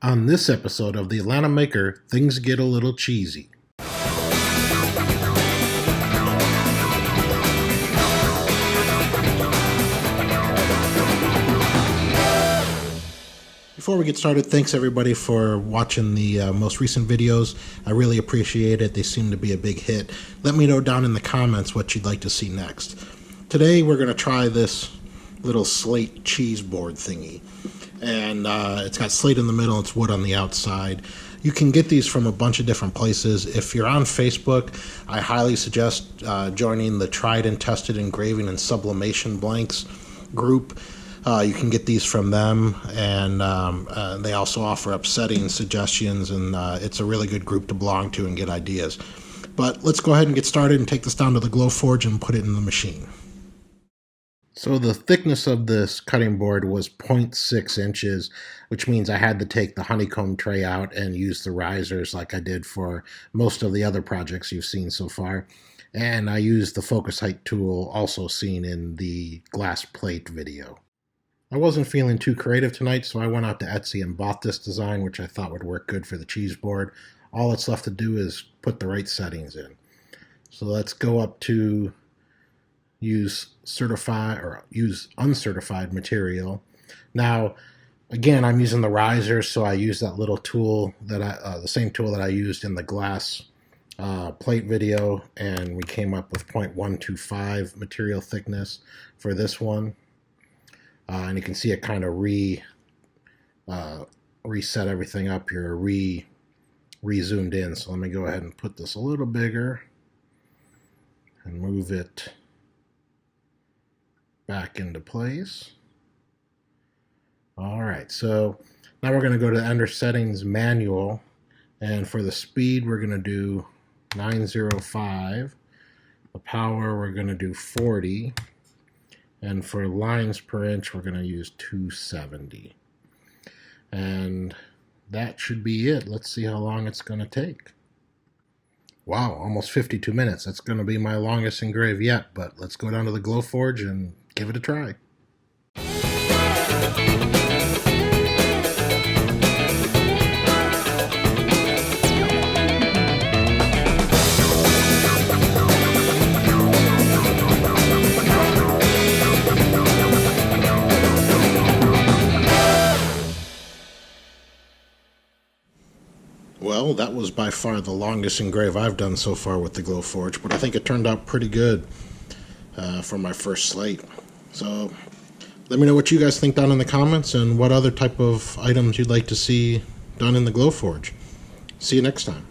On this episode of the Atlanta Maker, things get a little cheesy. Before we get started, thanks everybody for watching the most recent videos. I really appreciate it. They seem to be a big hit. Let me know down in the comments what you'd like to see next. Today we're going to try this little slate cheese board thingy. And it's got slate in the middle, it's wood on the outside. You can get these from a bunch of different places. If you're on Facebook, I highly suggest joining the Tried and Tested Engraving and Sublimation Blanks group. You can get these from them, and they also offer up setting suggestions, and it's a really good group to belong to and get ideas. But let's go ahead and get started and take this down to the Glowforge and put it in the machine. So the thickness of this cutting board was 0.6 inches, which means I had to take the honeycomb tray out and use the risers like I did for most of the other projects you've seen so far. And I used the focus height tool also seen in the glass plate video. I wasn't feeling too creative tonight, so I went out to Etsy and bought this design, which I thought would work good for the cheese board. All that's left to do is put the right settings in. So let's go up to use certified or use uncertified material. Now, again, I'm using the riser, so I use that little tool that the same tool that I used in the glass plate video, and we came up with 0.125 material thickness for this one. And you can see it kind of reset everything up here, re-zoomed in. So let me go ahead and put this a little bigger and move it back into place. All right, so now we're going to go to Enter Settings Manual, and for the speed we're going to do 905. The power we're going to do 40, and for lines per inch we're going to use 270. And that should be it. Let's see how long it's going to take. Wow, almost 52 minutes. That's going to be my longest engrave yet, but let's go down to the Glowforge and give it a try. Well, that was by far the longest engrave I've done so far with the Glowforge, but I think it turned out pretty good for my first slate. So let me know what you guys think down in the comments and what other type of items you'd like to see done in the Glowforge. See you next time.